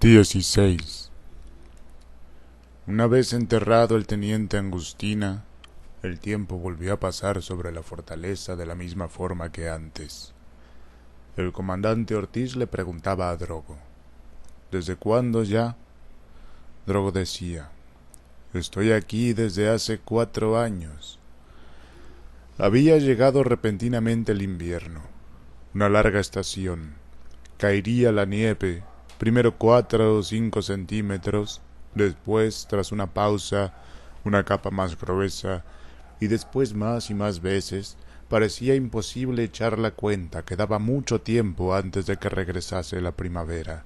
16. Una vez enterrado el teniente Angustina, el tiempo volvió a pasar sobre la fortaleza de la misma forma que antes. El comandante Ortiz le preguntaba a Drogo: ¿desde cuándo ya? Drogo decía: estoy aquí desde hace 4 años. Había llegado repentinamente el invierno, una larga estación. Caería la nieve, primero 4 o 5 centímetros, después, tras una pausa, una capa más gruesa, y después más y más veces. Parecía imposible echar la cuenta, quedaba mucho tiempo antes de que regresase la primavera,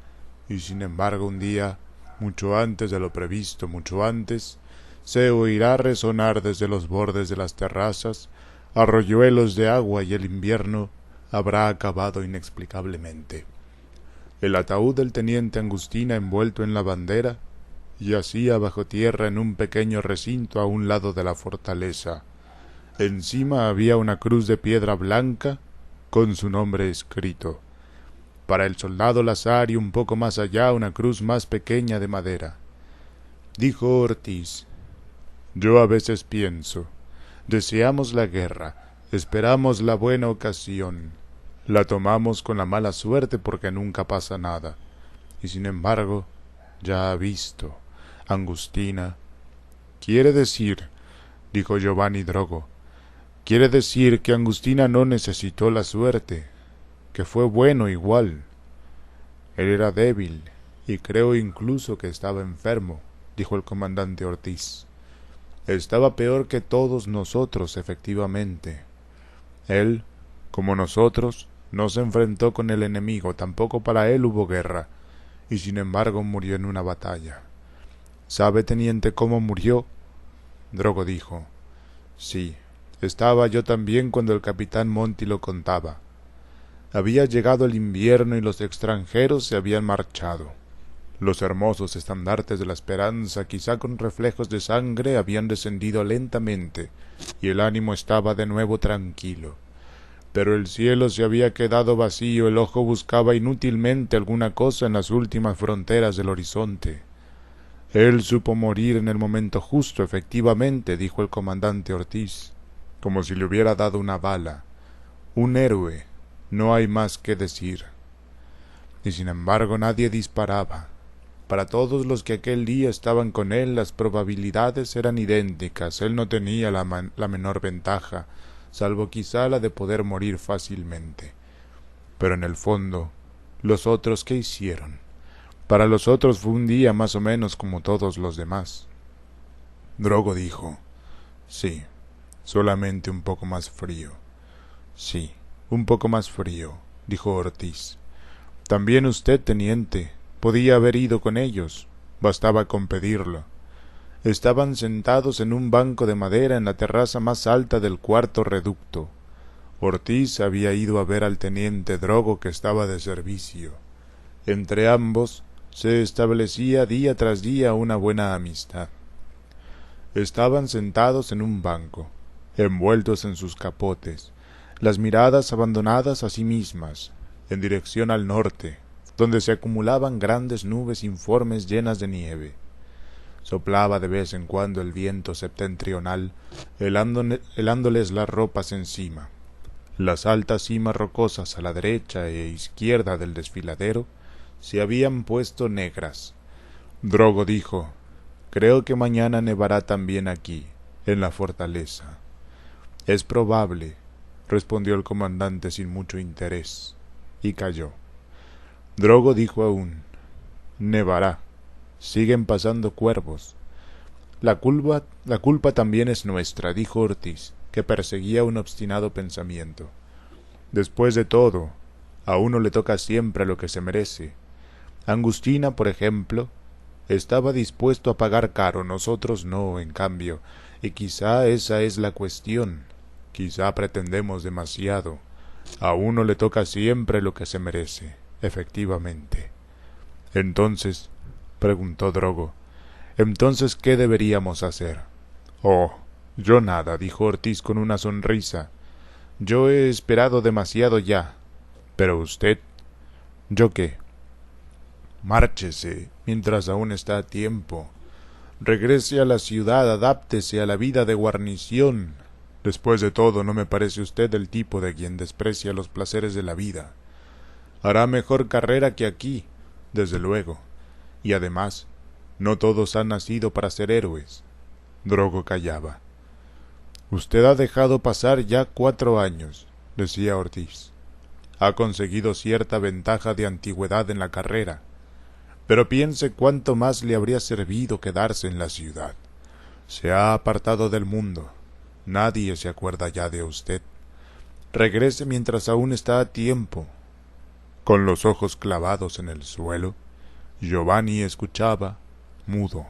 y sin embargo un día, mucho antes de lo previsto, mucho antes, se oirá resonar desde los bordes de las terrazas arroyuelos de agua y el invierno habrá acabado inexplicablemente. El ataúd del teniente Angustina envuelto en la bandera yacía bajo tierra en un pequeño recinto a un lado de la fortaleza. Encima había una cruz de piedra blanca con su nombre escrito. Para el soldado Lazar y un poco más allá una cruz más pequeña de madera. Dijo Ortiz: yo a veces pienso, deseamos la guerra, esperamos la buena ocasión, la tomamos con la mala suerte porque nunca pasa nada, y sin embargo, ya ha visto, Angustina. Quiere decir, dijo Giovanni Drogo, quiere decir que Angustina no necesitó la suerte, que fue bueno igual. Él era débil, y creo incluso que estaba enfermo, dijo el comandante Ortiz. Estaba peor que todos nosotros, efectivamente. Él, como nosotros, no se enfrentó con el enemigo, tampoco para él hubo guerra, y sin embargo murió en una batalla. ¿Sabe, teniente, cómo murió? Drogo dijo: sí, estaba yo también cuando el capitán Monti lo contaba. Había llegado el invierno y los extranjeros se habían marchado. Los hermosos estandartes de la esperanza, quizá con reflejos de sangre, habían descendido lentamente, y el ánimo estaba de nuevo tranquilo. Pero el cielo se había quedado vacío, el ojo buscaba inútilmente alguna cosa en las últimas fronteras del horizonte. Él supo morir en el momento justo, efectivamente, dijo el comandante Ortiz, como si le hubiera dado una bala. Un héroe, no hay más que decir. Y sin embargo nadie disparaba. Para todos los que aquel día estaban con él, las probabilidades eran idénticas. Él no tenía la menor ventaja, salvo quizá la de poder morir fácilmente. Pero en el fondo, ¿los otros qué hicieron? Para los otros fue un día más o menos como todos los demás. Drogo dijo: sí, solamente un poco más frío. Sí, un poco más frío, dijo Ortiz. También usted, teniente, podía haber ido con ellos, bastaba con pedirlo. Estaban sentados en un banco de madera en la terraza más alta del cuarto reducto. Ortiz había ido a ver al teniente Drogo, que estaba de servicio. Entre ambos se establecía día tras día una buena amistad. Estaban sentados en un banco, envueltos en sus capotes, las miradas abandonadas a sí mismas, en dirección al norte, donde se acumulaban grandes nubes informes llenas de nieve. Soplaba de vez en cuando el viento septentrional, helándoles las ropas encima. Las altas cimas rocosas a la derecha e izquierda del desfiladero se habían puesto negras. Drogo dijo: creo que mañana nevará también aquí, en la fortaleza. Es probable, respondió el comandante sin mucho interés, y calló. Drogo dijo aún: nevará, siguen pasando cuervos. La culpa también es nuestra, dijo Ortiz, que perseguía un obstinado pensamiento. Después de todo, a uno le toca siempre lo que se merece. Angustina, por ejemplo, estaba dispuesto a pagar caro, nosotros no, en cambio, y quizá esa es la cuestión. Quizá pretendemos demasiado. A uno le toca siempre lo que se merece, efectivamente. Entonces, preguntó Drogo, entonces, ¿qué deberíamos hacer? Oh, yo nada, dijo Ortiz con una sonrisa. Yo he esperado demasiado ya. Pero usted, ¿yo qué? Márchese mientras aún está a tiempo. Regrese a la ciudad, adáptese a la vida de guarnición. Después de todo, no me parece usted el tipo de quien desprecia los placeres de la vida. Hará mejor carrera que aquí, desde luego. Y además, no todos han nacido para ser héroes. Drogo callaba. Usted ha dejado pasar ya 4 años, decía Ortiz. Ha conseguido cierta ventaja de antigüedad en la carrera, pero piense cuánto más le habría servido quedarse en la ciudad. Se ha apartado del mundo. Nadie se acuerda ya de usted. Regrese mientras aún está a tiempo. Con los ojos clavados en el suelo, Giovanni escuchaba, mudo.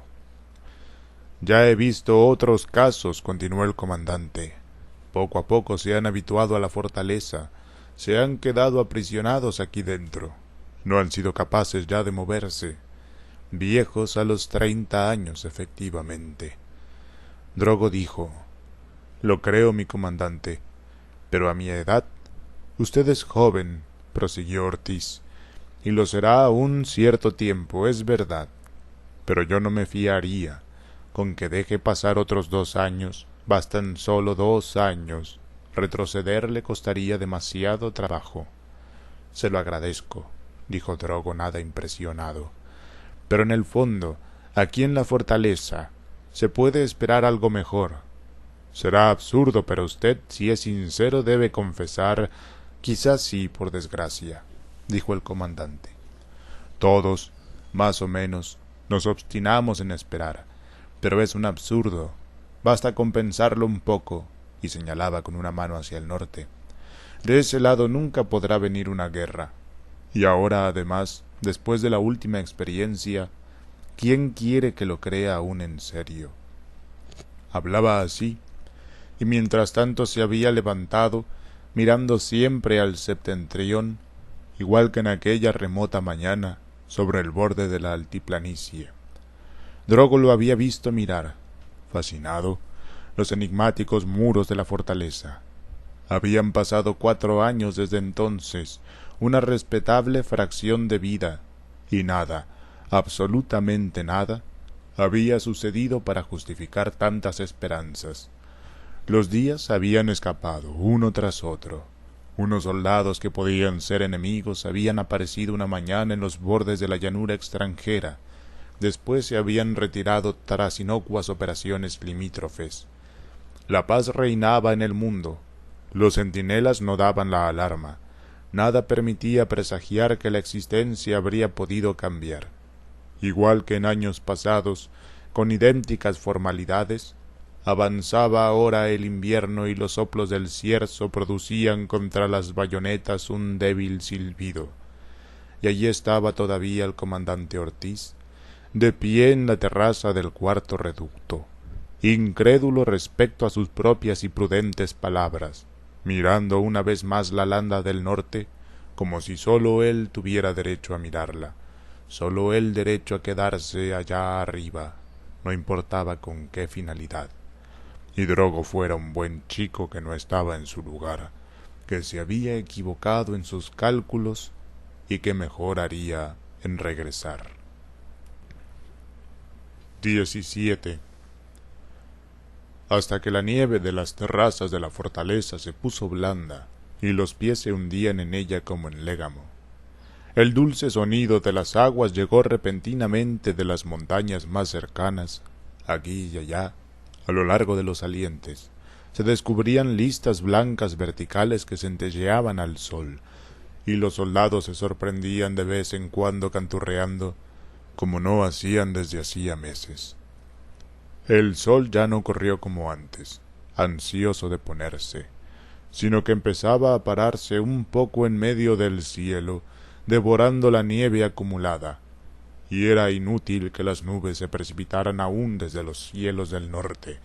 Ya he visto otros casos, continuó el comandante. Poco a poco se han habituado a la fortaleza, se han quedado aprisionados aquí dentro. No han sido capaces ya de moverse. Viejos a los 30 años, efectivamente. Drogo dijo: Lo creo, mi comandante, pero a mi edad. Usted es joven, prosiguió Ortiz, y lo será aún cierto tiempo, es verdad. Pero yo no me fiaría. Con que deje pasar otros 2 años, bastan solo 2 años. Retroceder le costaría demasiado trabajo. Se lo agradezco, dijo Drogo nada impresionado. Pero en el fondo, aquí en la fortaleza, se puede esperar algo mejor. Será absurdo, pero usted, si es sincero, debe confesar. Quizás sí, por desgracia, dijo el comandante. Todos, más o menos, nos obstinamos en esperar, pero es un absurdo. Basta con pensarlo un poco, y señalaba con una mano hacia el norte. De ese lado nunca podrá venir una guerra. Y ahora, además, después de la última experiencia, ¿quién quiere que lo crea aún en serio? Hablaba así, y mientras tanto se había levantado, mirando siempre al septentrión, igual que en aquella remota mañana, sobre el borde de la altiplanicie. Drogo lo había visto mirar, fascinado, los enigmáticos muros de la fortaleza. Habían pasado 4 años desde entonces, una respetable fracción de vida, y nada, absolutamente nada, había sucedido para justificar tantas esperanzas. Los días habían escapado, uno tras otro. Unos soldados que podían ser enemigos habían aparecido una mañana en los bordes de la llanura extranjera, después se habían retirado tras inocuas operaciones limítrofes. La paz reinaba en el mundo. Los centinelas no daban la alarma. Nada permitía presagiar que la existencia habría podido cambiar. Igual que en años pasados, con idénticas formalidades, avanzaba ahora el invierno y los soplos del cierzo producían contra las bayonetas un débil silbido. Y allí estaba todavía el comandante Ortiz, de pie en la terraza del cuarto reducto, incrédulo respecto a sus propias y prudentes palabras, mirando una vez más la landa del norte, como si sólo él tuviera derecho a mirarla, sólo él derecho a quedarse allá arriba, no importaba con qué finalidad. Y Drogo fuera un buen chico que no estaba en su lugar, que se había equivocado en sus cálculos y que mejor haría en regresar. 17. Hasta que la nieve de las terrazas de la fortaleza se puso blanda y los pies se hundían en ella como en légamo. El dulce sonido de las aguas llegó repentinamente de las montañas más cercanas, aquí y allá, a lo largo de los salientes. Se descubrían listas blancas verticales que centelleaban al sol, y los soldados se sorprendían de vez en cuando canturreando, como no hacían desde hacía meses. El sol ya no corrió como antes, ansioso de ponerse, sino que empezaba a pararse un poco en medio del cielo, devorando la nieve acumulada, y era inútil que las nubes se precipitaran aún desde los cielos del norte.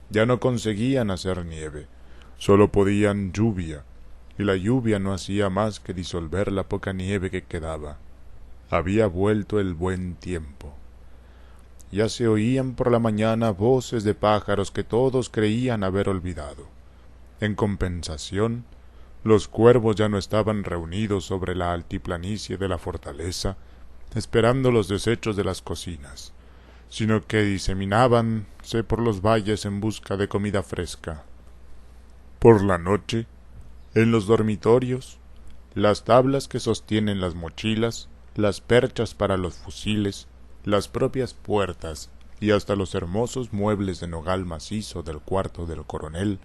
Ya no conseguían hacer nieve, sólo podían lluvia, y la lluvia no hacía más que disolver la poca nieve que quedaba. Había vuelto el buen tiempo. Ya se oían por la mañana voces de pájaros que todos creían haber olvidado. En compensación, los cuervos ya no estaban reunidos sobre la altiplanicie de la fortaleza, esperando los desechos de las cocinas, sino que diseminábanse por los valles en busca de comida fresca. Por la noche, en los dormitorios, las tablas que sostienen las mochilas, las perchas para los fusiles, las propias puertas y hasta los hermosos muebles de nogal macizo del cuarto del coronel,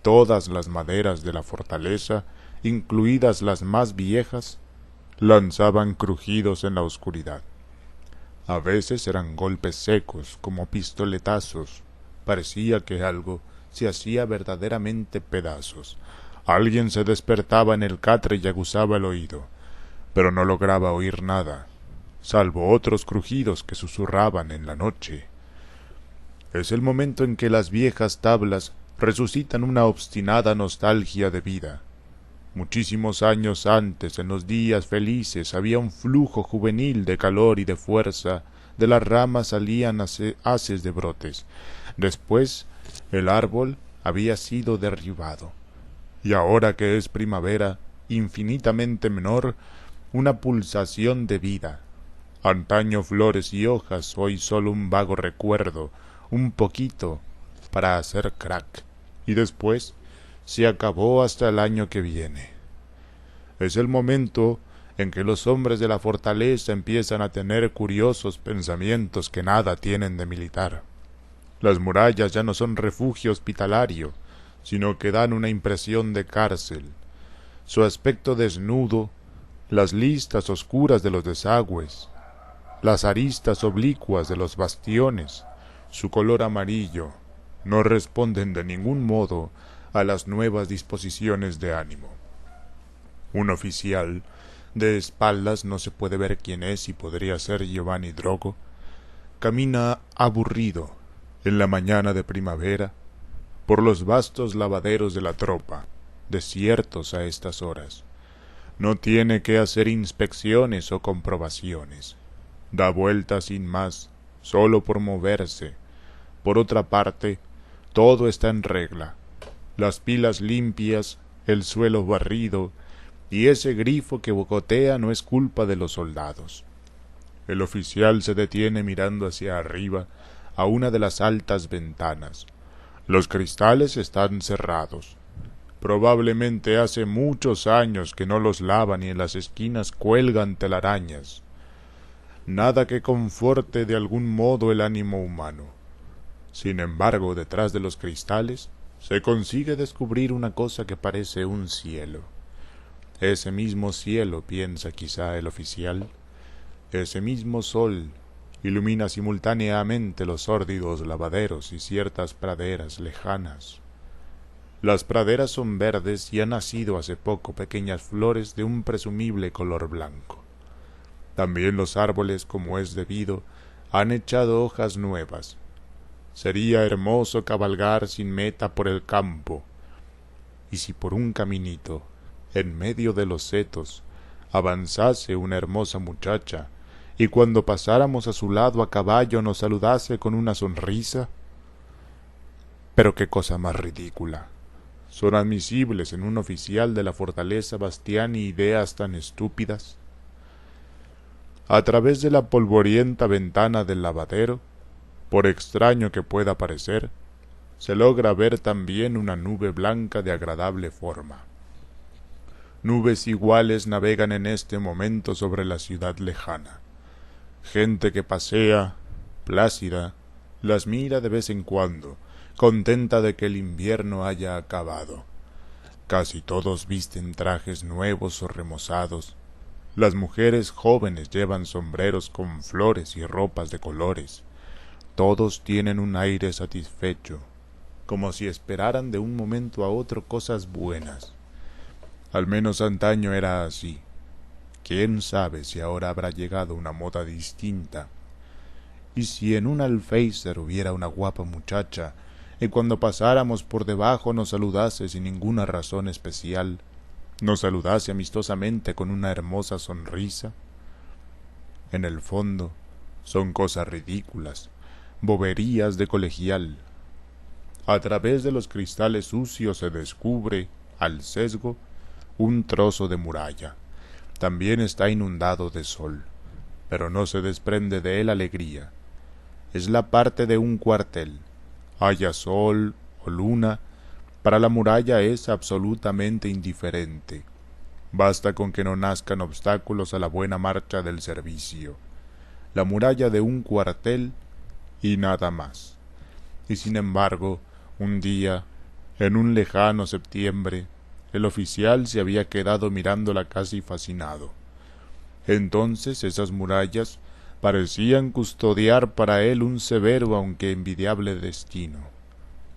todas las maderas de la fortaleza, incluidas las más viejas, lanzaban crujidos en la oscuridad. A veces eran golpes secos, como pistoletazos. Parecía que algo se hacía verdaderamente pedazos. Alguien se despertaba en el catre y aguzaba el oído, pero no lograba oír nada, salvo otros crujidos que susurraban en la noche. Es el momento en que las viejas tablas resucitan una obstinada nostalgia de vida. Muchísimos años antes, en los días felices, había un flujo juvenil de calor y de fuerza, de las ramas salían haces de brotes. Después, el árbol había sido derribado. Y ahora que es primavera, infinitamente menor, una pulsación de vida. Antaño flores y hojas, hoy solo un vago recuerdo, un poquito, para hacer crack. Y después se acabó hasta el año que viene. Es el momento en que los hombres de la fortaleza empiezan a tener curiosos pensamientos que nada tienen de militar. Las murallas ya no son refugio hospitalario, sino que dan una impresión de cárcel. Su aspecto desnudo, las listas oscuras de los desagües, las aristas oblicuas de los bastiones, su color amarillo, no responden de ningún modo a las nuevas disposiciones de ánimo. Un oficial, de espaldas no se puede ver quién es y podría ser Giovanni Drogo, camina aburrido en la mañana de primavera por los vastos lavaderos de la tropa, desiertos a estas horas. No tiene que hacer inspecciones o comprobaciones. Da vueltas sin más, solo por moverse. Por otra parte, todo está en regla. Las pilas limpias, el suelo barrido, y ese grifo que bocotea no es culpa de los soldados. El oficial se detiene mirando hacia arriba a una de las altas ventanas. Los cristales están cerrados. Probablemente hace muchos años que no los lavan y en las esquinas cuelgan telarañas. Nada que conforte de algún modo el ánimo humano. Sin embargo, detrás de los cristales se consigue descubrir una cosa que parece un cielo. Ese mismo cielo, piensa quizá el oficial, ese mismo sol ilumina simultáneamente los sórdidos lavaderos y ciertas praderas lejanas. Las praderas son verdes y han nacido hace poco pequeñas flores de un presumible color blanco. También los árboles, como es debido, han echado hojas nuevas. Sería hermoso cabalgar sin meta por el campo, y si por un caminito, en medio de los setos, avanzase una hermosa muchacha, y cuando pasáramos a su lado a caballo nos saludase con una sonrisa. Pero qué cosa más ridícula. ¿Son admisibles en un oficial de la fortaleza Bastiani ideas tan estúpidas? A través de la polvorienta ventana del lavadero, por extraño que pueda parecer, se logra ver también una nube blanca de agradable forma. Nubes iguales navegan en este momento sobre la ciudad lejana. Gente que pasea, plácida, las mira de vez en cuando, contenta de que el invierno haya acabado. Casi todos visten trajes nuevos o remozados. Las mujeres jóvenes llevan sombreros con flores y ropas de colores. Todos tienen un aire satisfecho, como si esperaran de un momento a otro cosas buenas. Al menos antaño era así. ¿Quién sabe si ahora habrá llegado una moda distinta? Y si en un alféizar hubiera una guapa muchacha, y cuando pasáramos por debajo nos saludase sin ninguna razón especial, nos saludase amistosamente con una hermosa sonrisa. En el fondo, son cosas ridículas, boberías de colegial. A través de los cristales sucios se descubre, al sesgo, un trozo de muralla. También está inundado de sol. pero no se desprende de él alegría. Es la parte de un cuartel. Haya sol o luna, para la muralla es absolutamente indiferente. Basta con que no nazcan obstáculos a la buena marcha del servicio. La muralla de un cuartel y nada más. Y sin embargo, un día, en un lejano septiembre, el oficial se había quedado mirándola casi fascinado. Entonces esas murallas parecían custodiar para él un severo aunque envidiable destino.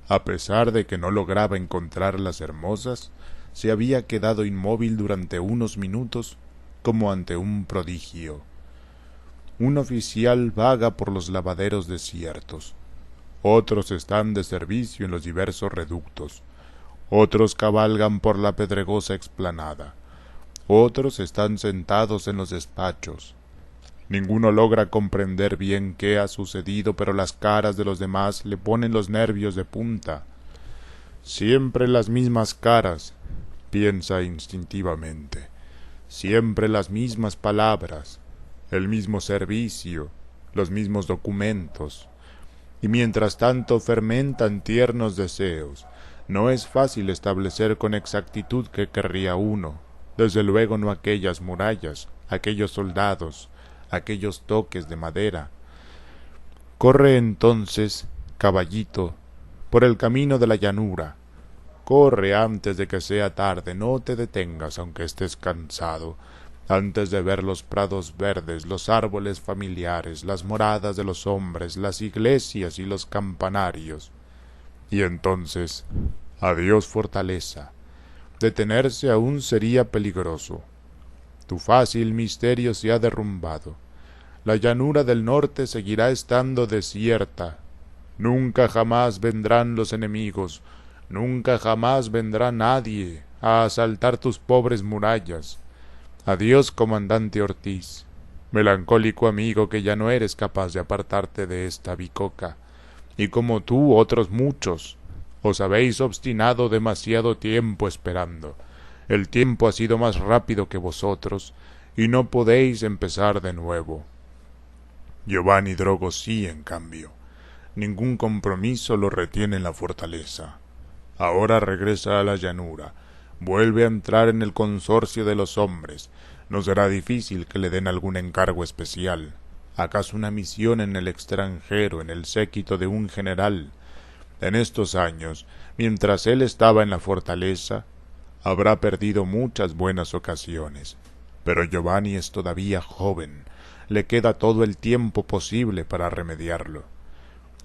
A pesar de que no lograba encontrarlas hermosas, se había quedado inmóvil durante unos minutos como ante un prodigio. Un oficial vaga por los lavaderos desiertos. Otros están de servicio en los diversos reductos. Otros cabalgan por la pedregosa explanada. Otros están sentados en los despachos. Ninguno logra comprender bien qué ha sucedido, pero las caras de los demás le ponen los nervios de punta. Siempre las mismas caras, piensa instintivamente. Siempre las mismas palabras, el mismo servicio, los mismos documentos. Y mientras tanto fermentan tiernos deseos. No es fácil establecer con exactitud qué querría uno. Desde luego no aquellas murallas, aquellos soldados, aquellos toques de madera. Corre entonces, caballito, por el camino de la llanura. Corre antes de que sea tarde, no te detengas aunque estés cansado, antes de ver los prados verdes, los árboles familiares, las moradas de los hombres, las iglesias y los campanarios. Y entonces, adiós fortaleza. Detenerse aún sería peligroso. Tu fácil misterio se ha derrumbado. La llanura del norte seguirá estando desierta. Nunca jamás vendrán los enemigos, nunca jamás vendrá nadie a asaltar tus pobres murallas. Adiós, comandante Ortiz, melancólico amigo que ya no eres capaz de apartarte de esta bicoca, y como tú otros muchos. Os habéis obstinado demasiado tiempo esperando. El tiempo ha sido más rápido que vosotros, y no podéis empezar de nuevo. Giovanni Drogo sí, en cambio. Ningún compromiso lo retiene en la fortaleza. Ahora regresa a la llanura, vuelve a entrar en el consorcio de los hombres. No será difícil que le den algún encargo especial. ¿Acaso una misión en el extranjero, en el séquito de un general? En estos años, mientras él estaba en la fortaleza, habrá perdido muchas buenas ocasiones. Pero Giovanni es todavía joven, le queda todo el tiempo posible para remediarlo.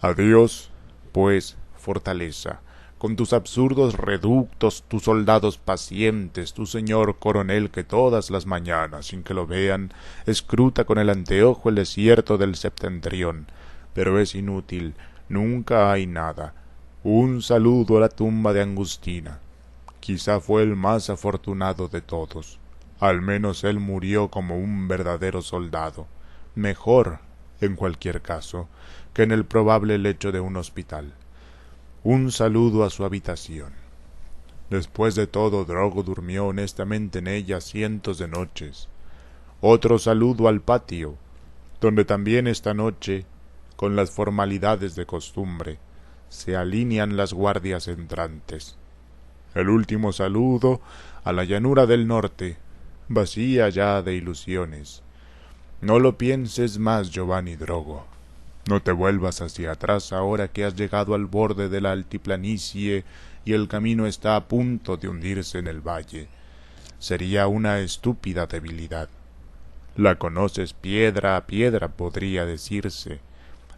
Adiós, pues, fortaleza, con tus absurdos reductos, tus soldados pacientes, tu señor coronel que todas las mañanas, sin que lo vean, escruta con el anteojo el desierto del septentrión. Pero es inútil, nunca hay nada. Un saludo a la tumba de Angustina. Quizá fue el más afortunado de todos. Al menos él murió como un verdadero soldado. Mejor, en cualquier caso, que en el probable lecho de un hospital. Un saludo a su habitación. Después de todo, Drogo durmió honestamente en ella cientos de noches. Otro saludo al patio, donde también esta noche, con las formalidades de costumbre, se alinean las guardias entrantes. El último saludo a la llanura del norte, vacía ya de ilusiones. No lo pienses más, Giovanni Drogo. No te vuelvas hacia atrás ahora que has llegado al borde de la altiplanicie y el camino está a punto de hundirse en el valle. Sería una estúpida debilidad. La conoces piedra a piedra, podría decirse,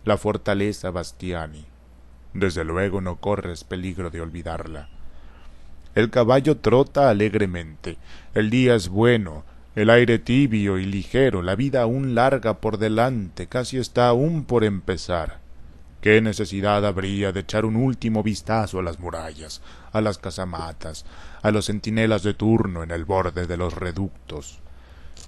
la fortaleza Bastiani. Desde luego no corres peligro de olvidarla. El caballo trota alegremente, el día es bueno, el aire tibio y ligero, la vida aún larga por delante, casi está aún por empezar. ¿Qué necesidad habría de echar un último vistazo a las murallas, a las casamatas, a los centinelas de turno en el borde de los reductos?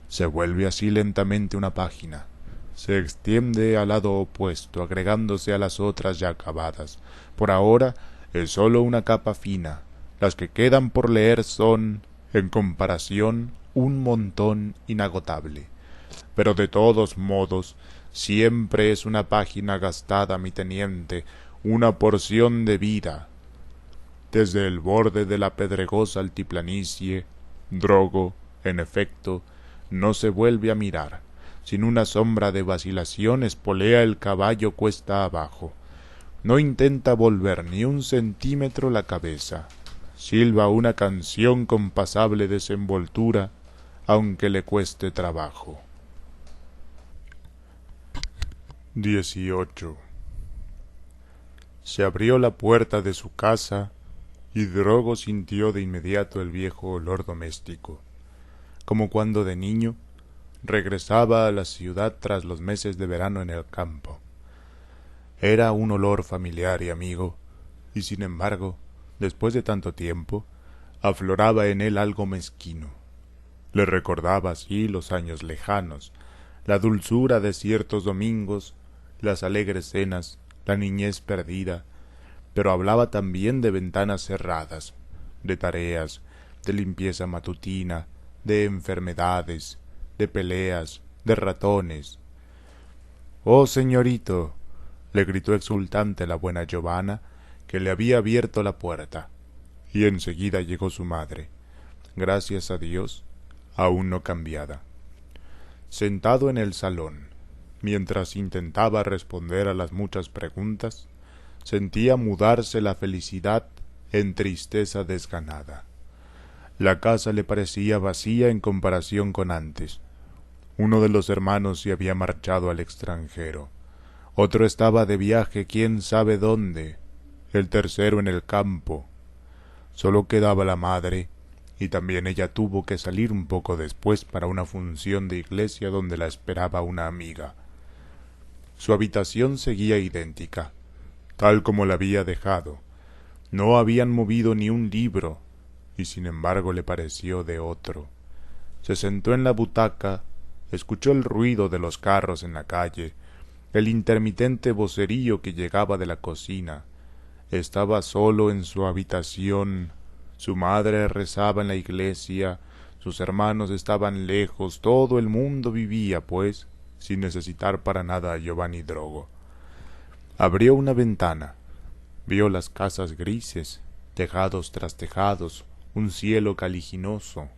Se vuelve así lentamente una página. Se extiende al lado opuesto, agregándose a las otras ya acabadas. Por ahora es sólo una capa fina. Las que quedan por leer son, en comparación, un montón inagotable. Pero de todos modos, siempre es una página gastada, mi teniente, una porción de vida. Desde el borde de la pedregosa altiplanicie, Drogo, en efecto, no se vuelve a mirar. Sin una sombra de vacilación espolea el caballo cuesta abajo. No intenta volver ni un centímetro la cabeza. Silba una canción con pasable desenvoltura, aunque le cueste trabajo. 18. Se abrió la puerta de su casa y Drogo sintió de inmediato el viejo olor doméstico, como cuando de niño regresaba a la ciudad tras los meses de verano en el campo. Era un olor familiar y amigo, y sin embargo, después de tanto tiempo, afloraba en él algo mezquino. Le recordaba así los años lejanos, la dulzura de ciertos domingos, las alegres cenas, la niñez perdida, pero hablaba también de ventanas cerradas, de tareas, de limpieza matutina, de enfermedades, de peleas, de ratones. «¡Oh, señorito!», le gritó exultante la buena Giovanna, que le había abierto la puerta, y enseguida llegó su madre, gracias a Dios, aún no cambiada. Sentado en el salón, mientras intentaba responder a las muchas preguntas, sentía mudarse la felicidad en tristeza desganada. La casa le parecía vacía en comparación con antes. Uno de los hermanos se había marchado al extranjero, otro estaba de viaje quién sabe dónde, el tercero en el campo. Solo quedaba la madre, y también ella tuvo que salir un poco después para una función de iglesia donde la esperaba una amiga. Su habitación seguía idéntica, tal como la había dejado. No habían movido ni un libro, y sin embargo le pareció de otro. Se sentó en la butaca, escuchó el ruido de los carros en la calle, el intermitente vocerío que llegaba de la cocina. Estaba solo en su habitación, su madre rezaba en la iglesia, sus hermanos estaban lejos, todo el mundo vivía, pues, sin necesitar para nada a Giovanni Drogo. Abrió una ventana, vio las casas grises, tejados tras tejados, un cielo caliginoso.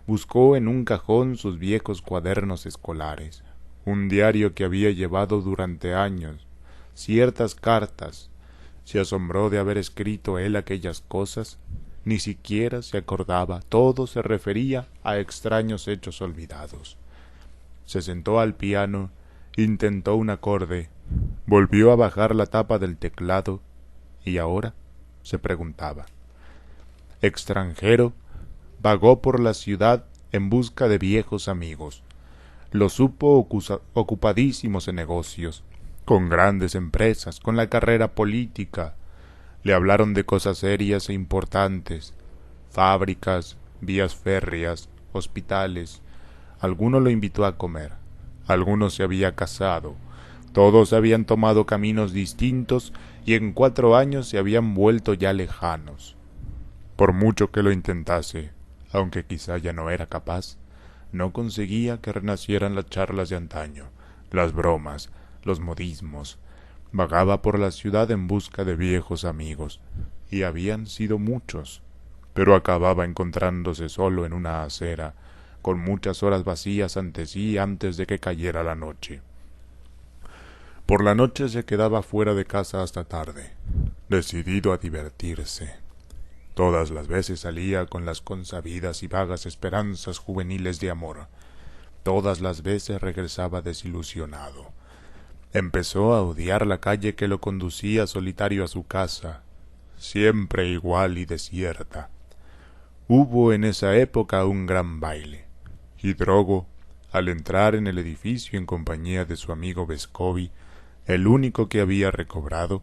Buscó en un cajón sus viejos cuadernos escolares, un diario que había llevado durante años, ciertas cartas. Se asombró de haber escrito él aquellas cosas. Ni siquiera se acordaba, todo se refería a extraños hechos olvidados. Se sentó al piano, intentó un acorde, volvió a bajar la tapa del teclado, y ahora se preguntaba. Extranjero, vagó por la ciudad en busca de viejos amigos. Los supo ocupadísimos en negocios, con grandes empresas, con la carrera política. Le hablaron de cosas serias e importantes, fábricas, vías férreas, hospitales. Alguno lo invitó a comer, alguno se había casado, todos habían tomado caminos distintos y en 4 años se habían vuelto ya lejanos. Por mucho que lo intentase, aunque quizá ya no era capaz, no conseguía que renacieran las charlas de antaño, las bromas, los modismos. Vagaba por la ciudad en busca de viejos amigos, y habían sido muchos, pero acababa encontrándose solo en una acera, con muchas horas vacías ante sí antes de que cayera la noche. Por la noche se quedaba fuera de casa hasta tarde, decidido a divertirse. Todas las veces salía con las consabidas y vagas esperanzas juveniles de amor. Todas las veces regresaba desilusionado. Empezó a odiar la calle que lo conducía solitario a su casa, siempre igual y desierta. Hubo en esa época un gran baile, y Drogo, al entrar en el edificio en compañía de su amigo Vescovi, el único que había recobrado,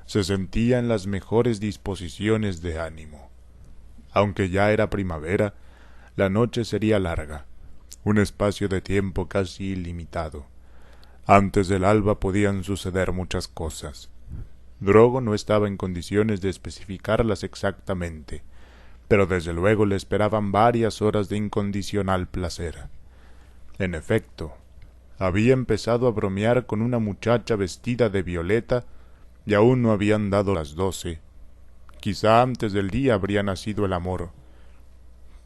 se sentía en las mejores disposiciones de ánimo. Aunque ya era primavera, la noche sería larga, un espacio de tiempo casi ilimitado. Antes del alba podían suceder muchas cosas. Drogo no estaba en condiciones de especificarlas exactamente, pero desde luego le esperaban varias horas de incondicional placer. En efecto, Había empezado a bromear con una muchacha vestida de violeta y aún no habían dado las 12. Quizá antes del día habría nacido el amor.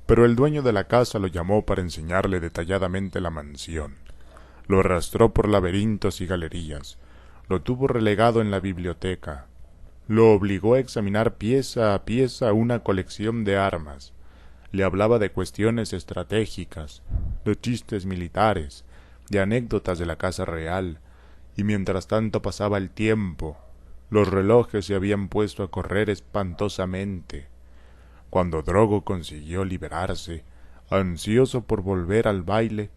Pero el dueño de la casa lo llamó para enseñarle detalladamente la mansión. Lo arrastró por laberintos y galerías. Lo tuvo relegado en la biblioteca. Lo obligó a examinar pieza a pieza una colección de armas. Le hablaba de cuestiones estratégicas, de chistes militares, de anécdotas de la casa real, y mientras tanto pasaba el tiempo. Los relojes se habían puesto a correr espantosamente. Cuando Drogo consiguió liberarse, ansioso por volver al baile,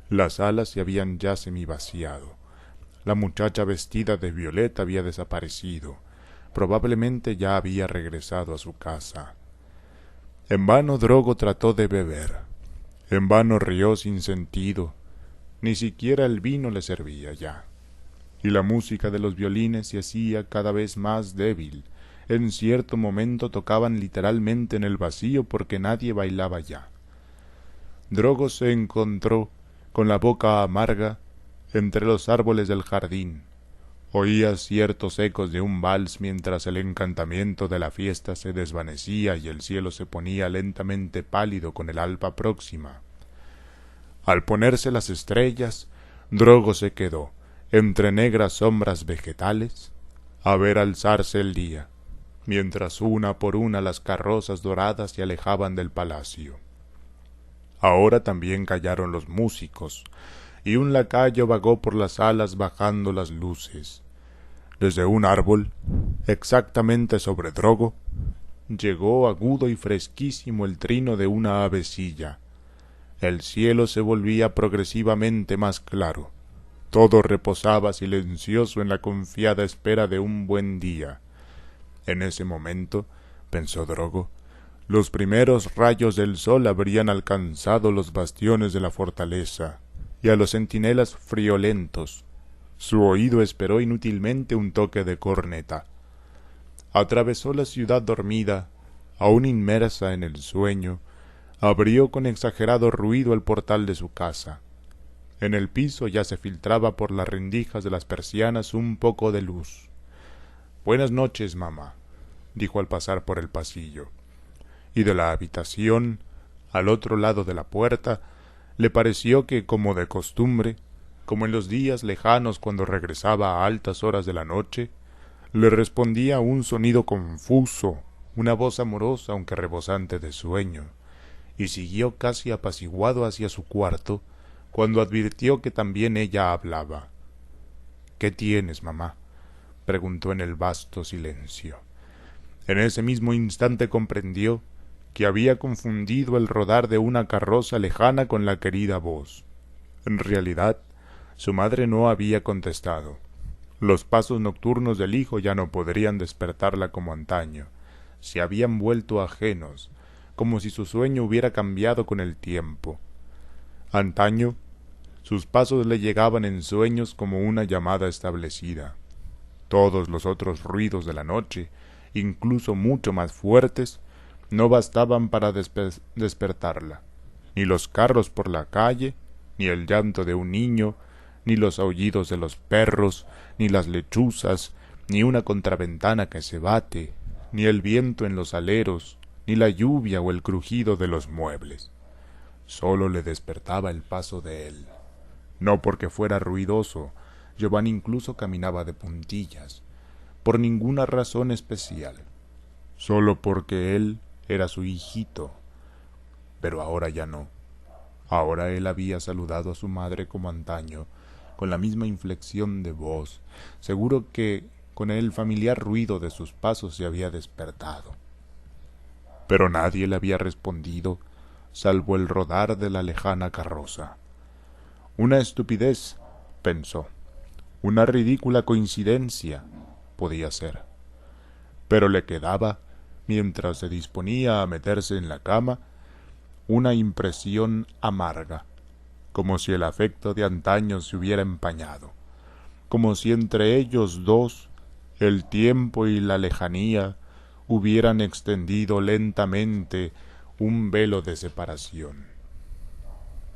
las salas se habían ya semivaciado. La muchacha vestida de violeta había desaparecido. Probablemente ya había regresado a su casa. En vano Drogo trató de beber. En vano rió sin sentido. Ni siquiera el vino le servía ya. Y la música de los violines se hacía cada vez más débil. En cierto momento tocaban literalmente en el vacío porque nadie bailaba ya. Drogo se encontró con la boca amarga entre los árboles del jardín. Oía ciertos ecos de un vals mientras el encantamiento de la fiesta se desvanecía y el cielo se ponía lentamente pálido con el alba próxima. Al ponerse las estrellas, Drogo se quedó, entre negras sombras vegetales, a ver alzarse el día, mientras una por una las carrozas doradas se alejaban del palacio. Ahora también callaron los músicos, y un lacayo vagó por las salas bajando las luces. Desde un árbol, exactamente sobre Drogo, llegó agudo y fresquísimo el trino de una avecilla. El cielo se volvía progresivamente más claro. Todo reposaba silencioso en la confiada espera de un buen día. En ese momento, pensó Drogo, los primeros rayos del sol habrían alcanzado los bastiones de la fortaleza, y a los centinelas friolentos. Su oído esperó inútilmente un toque de corneta. Atravesó la ciudad dormida, aún inmersa en el sueño, abrió con exagerado ruido el portal de su casa. En el piso ya se filtraba por las rendijas de las persianas un poco de luz. «Buenas noches, mamá», dijo al pasar por el pasillo. Y de la habitación, al otro lado de la puerta, le pareció que, como de costumbre, como en los días lejanos cuando regresaba a altas horas de la noche, le respondía un sonido confuso, una voz amorosa aunque rebosante de sueño, y siguió casi apaciguado hacia su cuarto, cuando advirtió que también ella hablaba. «¿Qué tienes, mamá?», preguntó en el vasto silencio. En ese mismo instante comprendió que había confundido el rodar de una carroza lejana con la querida voz. En realidad, su madre no había contestado. Los pasos nocturnos del hijo ya no podrían despertarla como antaño. Se habían vuelto ajenos, como si su sueño hubiera cambiado con el tiempo. Antaño, sus pasos le llegaban en sueños como una llamada establecida. Todos los otros ruidos de la noche, incluso mucho más fuertes, no bastaban para despertarla. Ni los carros por la calle, ni el llanto de un niño, ni los aullidos de los perros, ni las lechuzas, ni una contraventana que se bate, ni el viento en los aleros, ni la lluvia o el crujido de los muebles. Sólo le despertaba el paso de él. No porque fuera ruidoso, Giovanni incluso caminaba de puntillas, por ninguna razón especial, solo porque él era su hijito. Pero ahora ya no. Ahora él había saludado a su madre como antaño, con la misma inflexión de voz, seguro que con el familiar ruido de sus pasos se había despertado. Pero nadie le había respondido, salvo el rodar de la lejana carroza. Una estupidez, pensó, una ridícula coincidencia podía ser. Pero le quedaba, mientras se disponía a meterse en la cama, una impresión amarga, como si el afecto de antaño se hubiera empañado, como si entre ellos dos el tiempo y la lejanía hubieran extendido lentamente un velo de separación.